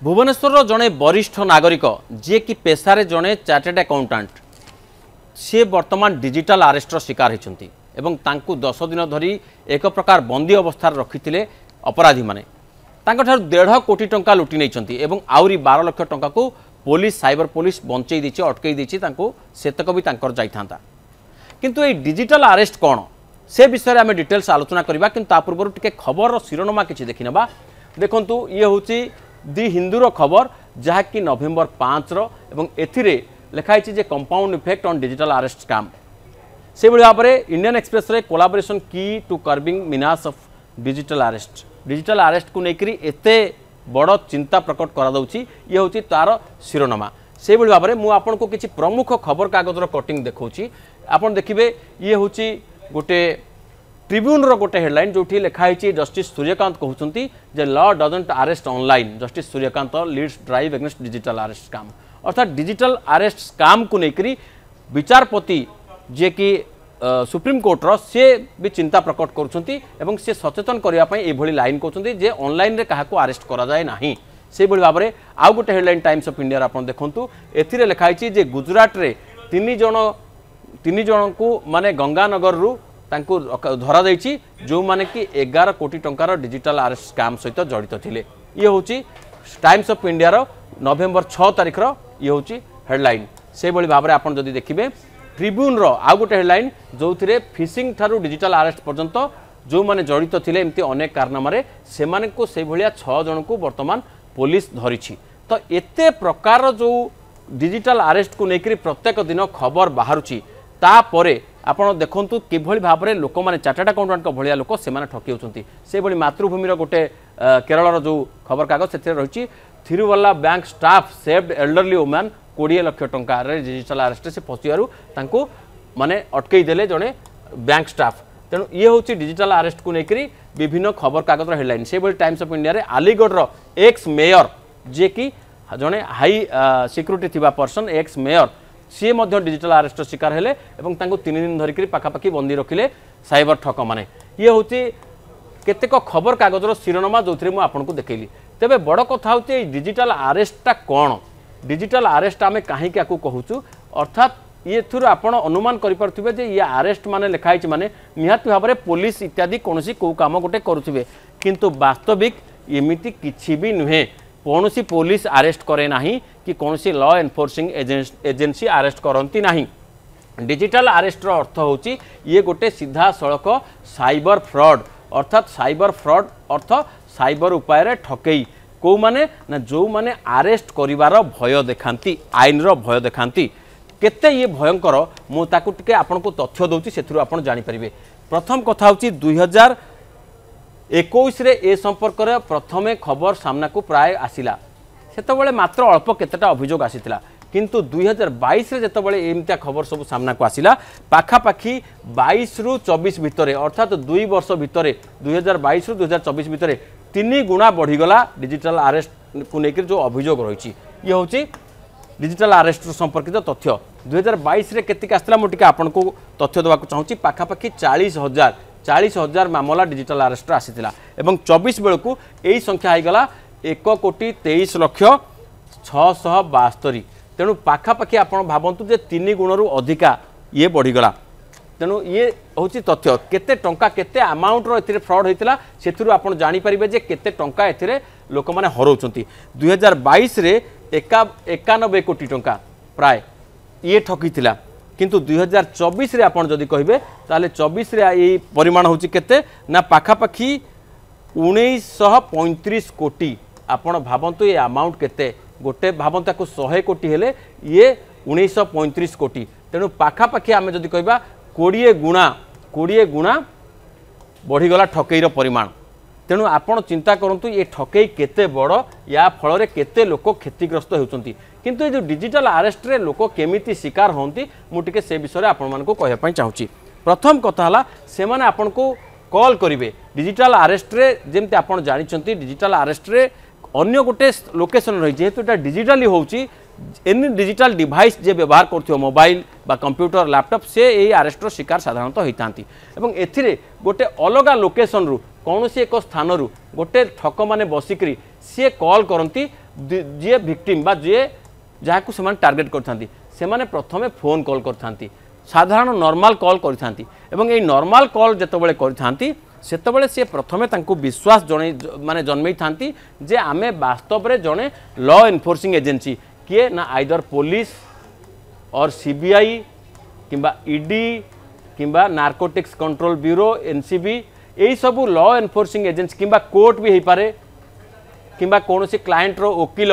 भुवनेश्वर जड़े वरिष्ठ नागरिक जी कि पेशारे जड़े चार्टेड अकाउंटेंट सी वर्तमान डिजिटल आरेस्टर शिकार होती 10 दिन धरी एक प्रकार बंदी अवस्था रखी अपराधी माने 1.5 कोटी टंका लुटि नहीं आहरी 12 लाख टंका को पुलिस साइबर पुलिस बंचई दी अटकई दी सेतक भी जाता किंतु ये डिजिटल आरेस्ट कौन से विषय में आम डिटेल्स आलोचना करवा कि पूर्व टे खबर शिरोनामा किसी देखी ना देखु ये हूँ दि हिंदूर खबर जहाँकि नवेम्बर 5 एथिरे लिखाई जे compound effect on digital arrest scam से भाव में इंडियन एक्सप्रेस रे कोलाबोरेशन की to curbing menace of digital arrest को लेकर एते बड़ चिंता प्रकट कर ये हूँ तार शिरोनामा से भाव में मुझे आपको किसी प्रमुख खबर कागजर कटिंग देखा आपड़ देखिए ये हूँ गोटे ट्रिब्यून गोटे हेडलाइन जो लिखाई जस्टिस सूर्यकांत कहते जे law doesn't arrest online justice Suryakant leads drive against digital arrest scam अर्थात डिजिटल अरेस्ट स्कैम को लेकर विचारपति जे कि सुप्रीम कोर्टर सी भी चिंता प्रकट करुँच सी सचेतन करने लाइन कहते जे ऑनलाइन रे क्या अरेस्ट करा जाए नहीं से भाव में आउ गोटे हेडलाइन टाइम्स ऑफ इंडिया आप देखु ए लिखाई जे गुजरात रे तीन जन को माने गंगानगर रु धरा जो माने कि 11 कोटी टंकार डिजिटल अरेस्ट स्कैम सहित जड़ित थिले ये हूँ टाइम्स ऑफ इंडिया नवेम्बर 6 तारिख ये हूँ हेडलाइन से भाव में आपड़ जदि देखिए ट्रिब्यून आउ गोटे हेडलाइन जो फिशिंग ठारू डिजिटल अरेस्ट पर्यंत जो माने जड़ित थिले एमती अनेक कारनामारे से माने को से भलिया 6 जन को वर्तमान पुलिस धरी तो एते प्रकार जो डिजिटल अरेस्ट को लेकर प्रत्येक दिन खबर बाहरुची तापरे आपण देखंतु किभଳି भाव में लोक मैंने चार्टर्ड अकाउंटेंट भाया लोक से ठकी होती से भली मातृभूमिर गोटे केरल जो खबर कागज से रही Thiruvalla bank staff saved elderly women 20 lakh टंका डिजिटल अरेस्ट से फसू माने अटकई देले जड़े बैंक स्टाफ तेणु ये हूँ डिजिटल अरेस्ट को लेकर विभिन्न खबर कागज हेडलाइन से भली Times of India Aligarh ex mayor जे कि जड़े हाई सिक्यूरीटी थिबा पर्सन एक्स मेयर सी डिजिटल अरेस्ट शिकार हेले 3 दिन धरिक पाखापाखि बंदी रखिले साइबर ठक माने ये हूँ केतेक खबर कागजर शिरोनामा जो मुझे आपको देखली तेबे बड़ कथा हूँ डिजिटल अरेस्टा कौन डिजिटल अरेस्ट आम कहीं कहूँ अर्थात ये आपण अनुमान करें जे ये अरेस्ट माने लिखाई माने निहाती भाव में पुलिस इत्यादि कौन कौ कम गोटे करुवे किंतु वास्तविक एमती किसी भी नुहे कौन पुलिस अरेस्ट करे नहीं कि कौन लॉ एनफोर्सिंग एजेंसी अरेस्ट करती नहीं डिजिटल अरेस्टर अर्थ होची ये गोटे सीधा सड़क साइबर फ्रॉड अर्थात साइबर फ्रॉड अर्थ साइबर उपाय ठकई कौ माने ना जो माने अरेस्ट करिवार भय देखांती आईन रो भय देखांती केते ये भयंकर मु ताकू टिके आपनको तथ्य दउची सेथुरु आपण जानि परिबे प्रथम कथा होची 2021 रे ए संपर्क रे प्रथमे खबर सामना को प्राय आसिला सेतबेले मात्र अल्प केतेटा अभियोग आसीतिला किंतु 2022 रे जेतबेले एमतिया खबर सब सामना को आसिला पाखापाखि 22 रु 24 भितरे अर्थात 2 वर्ष भितरे 2022 रु 2024 भितरे 3 गुणा बढ़ीगला डिजिटल अरेस्ट को लेकर जो अभियोग रही ये हूँ डिजिटल अरेस्ट संपर्कित तथ्य 2022 रे केतिक आसला मुझे आपको तथ्य देवाक चाहूँगी पाखापाखि 40,000 मामला डिजिटल अरेस्ट आसीला एवं 24 बेलू यही संख्या होगला 1,23,672 तेणु पाखापाखि आप भावतु जे 3 गुणरू अधिका ये बढ़ीगला तेणु ये हूँ तथ्य केते टंका केते अमाउंटर ए फ्रॉड होता से आप जानीपारे जे केते टंका ए लोक मैंने हरौंट 2022 रे 91 कोटी टंका प्राय ये ठकी थिला किंतु 2024 रे आपण जदि कहिबे ताले 24 रे ये परिमाण होची केते ना पाखापाखि 1935 कोटी आपण भावंतु ये अमाउंट केते गोटे भावंता को 100 कोटी हेले ये 1935 कोटी तेणु पाखापाखि आम जदि कहबा 20 गुणा बढ़ीगला ठकईर परिमाण तेणु आपण चिंता करंतु ये ठकई केते बड़ या फल केते लोक क्षतिग्रस्त होउचंती किंतु ये जो डिजिटल अरेस्ट रे लोक केमिति शिकार होंती मुझे से विषय आपण मानको कहया चाहूँगी प्रथम कथा हला से माने आपण को कॉल करिवे डिजिटल अरेस्ट रे जेमते आपण जानिचंती डिजिटल अरेस्ट रे अन्य गोटे लोकेशन रही जेहेतु एटा डिजिटली होउची एनी डिजिटल डिवाइस जे व्यवहार करथियो मोबाइल बा कंप्यूटर लैपटॉप से यही अरेस्टर शिकार साधारणतः होता एवं एथिरे गोटे अलग लोकेशन रु कौन सी एक स्थान रु गोटे ठक माने बसिकरी सी कॉल करती जी भिक्टिम बा जी जहाँ को से टार्गेट करते प्रथमे फोन कॉल करते साधारण नॉर्मल कॉल करते नॉर्मल कॉल जितेबाला करते सेतबले सी प्रथमे तांको विश्वास जन माने जन्मई थांती जे आमे वास्तव रे जने लॉ एनफोर्सिंग एजेंसी किए ना आइदर पुलिस और सीबीआई किंबा ईडी किंबा नार्कोटिक्स कंट्रोल ब्यूरो एनसीबी यही सबू लॉ एनफोर्सिंग एजेंसी किंबा कोर्ट भी हो पारे किंबा कौन सी क्लाएंट रो वकील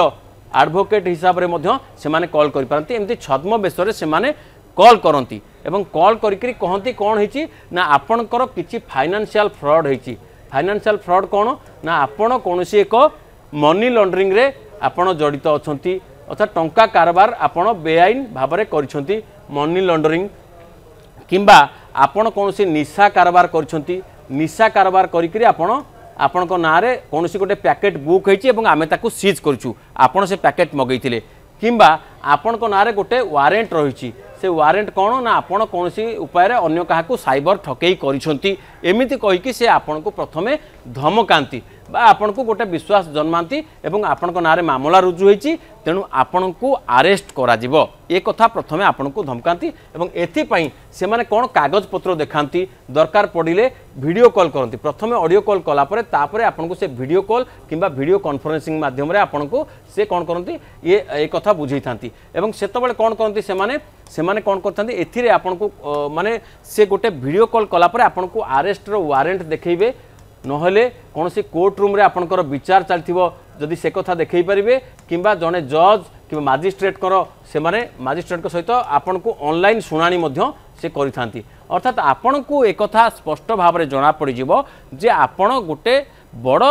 एडवोकेट हिसाब रे मध्य से माने कॉल करि पारंती एमती छद्म बेसरे से माने कॉल करती एवं कॉल करिकरी कहती कौन होइछि ना आपणकर किछि फाइनेंशियल फ्रॉड होइछि फाइनेंशियल फ्रॉड कौन ना आपण कौनसी एक मनी लॉन्ड्रिंग रे आपण जड़ित अछंती अर्थात टंका कारोबार आपण बेआईन भाव में करिसंती मनी लॉन्ड्रिंग किंबा आपण कौनसी निशा कारोबार करिसंती निशा कारोबार करिकरी आपण आपण ना रे कौनसी गोटे पैकेट बुक होइछि एवं आमे ताकू सीज करछु आपण से पैकेट मगैथिले किंबा आपण ना रे गोटे वारेंट रहिछि से वारेंट कौन ना आपण कौन उपाय अन्य क्या साइबर ठकई करिसंती एमिति कहिकी से आपण को प्रथमे धमकांती बा आपण को गोटे विश्वास जन्मांती एवं आपण को नारे मामला रुजु होइछि तेणु आपण को अरेस्ट करा जिवो ए कथा प्रथमे आपण को धमकांती एवं एथि पई से माने कोन कागज पत्र देखांती दरकार पड़िले वीडियो कॉल करती प्रथमे ऑडियो कॉल कला परे तापरे आपण को से वीडियो कॉल किंबा वीडियो कॉन्फ्रेंसिंग माध्यम रे आपण को से कोन करंती ये ए कथा बुझै थांती एवं सेतबेले कोन करंती से माने कोन करथांती एथिरे आपण को माने से गोटे वीडियो कॉल कला परे आपण को अरेस्ट रो वारेंट देखैबे नहले कौन सी कोर्ट रूम रे आपनकर विचार चलथिबो जदि से कथा देखै परिबे किंबा जने जज कि मजिस्ट्रेट कर से माने मजिस्ट्रेट को सहित आपन को ऑनलाइन सुनानी मध्य से करिथांती अर्थात आपन को एक कथा स्पष्ट भाव में जना पड़ जिवो जे आपन गोटे बड़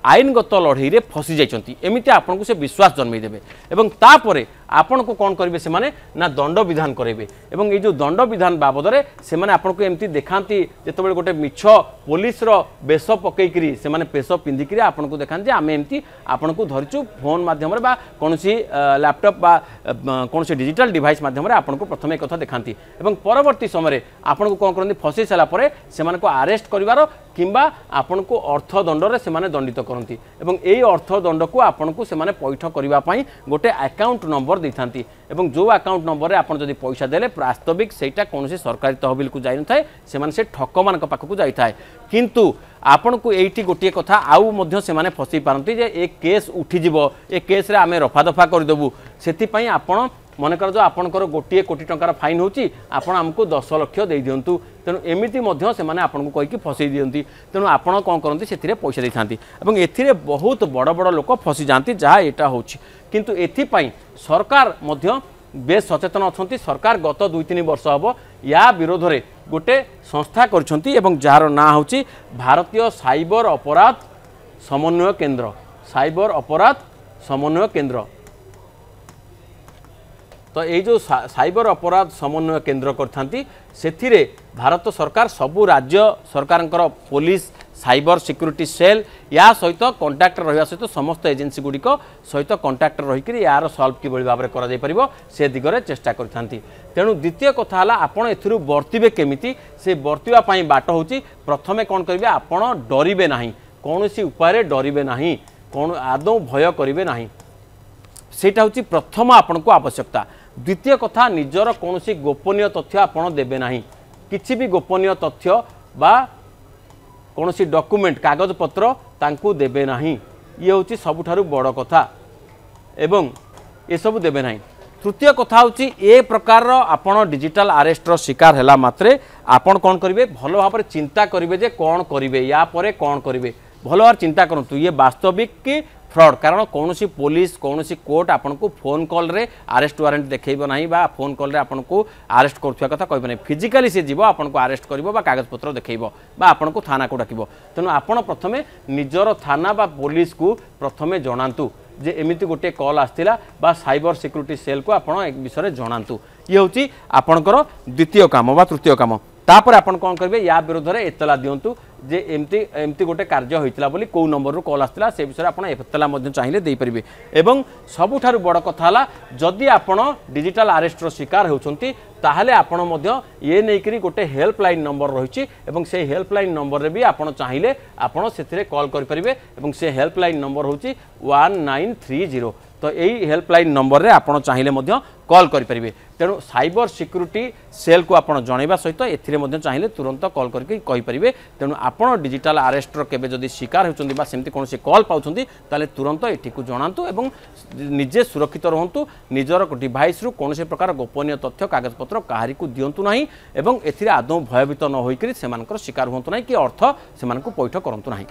आईनगत लड़ई रे फसी जाइछंती एमिति आपन को से विश्वास जन्मई देबे एवं तापरे आपण को कौन करेंगे से माने ना दंड विधान करेंगे एवं ये जो दंड विधान बाबद में से माने आपन को एमती देखांती जेतेबेले गोटे मिछ पुलिस रो बेस पकईकरी से माने पेश पिंधिकी आपन को देखांती आम एमती आपन को धरिचु फोन माध्यम रे बा कोनसी लैपटॉप बा कोनसी डिजिटल डिवाइस माध्यम रे आपन को प्रथम एक कथा देखांती एवं परवर्ती समय आपन को कौन करंती फसी सारा परे से माने को अरेस्ट करिवार किंबा आपन को अर्थदंड रे से माने दंडित करंती एवं एई अर्थदंड को आपन को से माने पैठ करिवा पई गोटे अकाउंट नंबर देथांती एवं जो अकाउंट नंबर रे आपण जदि पैसा देले वास्तविक सेटा कोनसी सरकारी तहबिल को जाई न थाए से माने से ठक मान पाख को जाई थाए किंतु आपण को एठी गोटे कथा आउ मध्य से माने फसी पारंती जे ए केस उठी जिवो ए केस रे आमे रफा दफा कर देबु सेति पई आपण मन कर जो आपणकर गोटे कोटी टंकार फाइन होची आपण हमको 10 लाख दे दियंतु तेणु एमिति मध्य से माने आपण को कहि कि फसई दियंती तेणु आपण कोन करंती सेथिरे पैसा देथांती एवं एथिरे बहुत बड़ बड़ लोक फसी जानती जहाँ एटा होची किंतु एथि पई सरकार मध्य बेस सचेतन अछंती सरकार गत 2-3 वर्ष हबो या विरोध रे गोटे संस्था करछंती एवं जार ना होची भारतीय साइबर अपराध समन्वय केंद्र साइबर अपराध समन्वय केंद्र तो ये जो साइबर अपराध समन्वय केंद्र करथांती सेथिरे भारत सरकार सबु राज्य सरकार पुलिस साइबर सिक्योरिटी सेल या सहित कंटाक्ट रहा सहित समस्त एजेंसी गुड़िक सहित कंटाक्ट रहीकि यार सल्व कि भाव में कर से दिगरे चेष्टा करथांती तेणु द्वितीय कथा है आपड़ एथिरु बर्तिबे केमिति से बर्तिबा पई बाट होची प्रथमे कौन करेंगे आपड़ डरिबे नाही कौन सी उपाय डरिबे नाही कौन आदौ भय करेंगे नाही सेटा होची प्रथम आपन को आवश्यकता द्वितीय कथा निजर कौन सी गोपनीय तथ्य आपड़ देबे नाही किछि भी गोपनीय तथ्य बा कौन सी डॉक्यूमेंट कागज पत्र तांकू देबे नाही ये होची सबुठारु बड़ कथा एवं ये सब देबे नाही तृतीय कथा होची ए प्रकार आपन डिजिटल अरेस्ट रो शिकार हैला मात्रे आपन कोन करिवे भलो भाव चिंता करिवे जे कोन करिवे या परे कोन करिवे भलो भाव चिंता करंतु ये वास्तविक की फ्रॉड कारण कौन सी पुलिस कौन सी कोर्ट आपन को फोन कॉल रे अरेस्ट वारंट देखैब नाही बा फोन कॉल रे आपन को अरेस्ट करथुवा कथा कहबे नाही फिजिकली से जीवो आपन को अरेस्ट करिवो बा कागज पत्र देखैब बा आपन को थाना को डाकिबो तेनु आपन प्रथमे निजर थाना बा पुलिस को प्रथमे जणांतु जे एमिति गोटे कॉल आस्तिला बा साइबर सिक्योरिटी सेल को आपन एक विषय जणांतु ये होची आपनकर द्वितीय काम बा तृतीय काम तापर आपण कौन करेंगे या विरोध में एतला दिंतु जे एमती एमती गोटे कार्य होता बोली कौ नंबर रू कॉल आसाला से विषय आप एतला चाहिए देपारे। एवं सबुठारु बड़ कथा जदि आपण डिजिटल अरेस्टर शिकार होती ताहले आपण ये नहीं गोटे हेल्पलाइन नंबर रही से हेल्पलाइन नंबर रे भी आपण चाहिए आपण से कॉल करेंगे से हेल्पलाइन नंबर हूँ 1930। तो यही हेल्पलाइन नंबर रे आपण चाहिए कॉल करेंगे। तेणु साइबर सिक्यूरिटी सेल को आपड़ जनवा सहित ए चाहिए तुरंत कॉल करके कहींपारे। तेणु आपड़ डिजिटल अरेस्टर केबे जदि शिकार होती सेमती कौन कॉल पाउछंती ताले तुरंत एठी को जणातु एवं निजे सुरक्षित रहंतु निजर डिवाइस रु कौन प्रकार गोपनीय तथ्य कागजपत्र काहारी को दियंतु नाही एवं एथिरे आदौ भयभीत न होइकरी सेमानकर शिकार हुंतु नाही कि अर्थ सेमानकु पैठ करंतु नाही।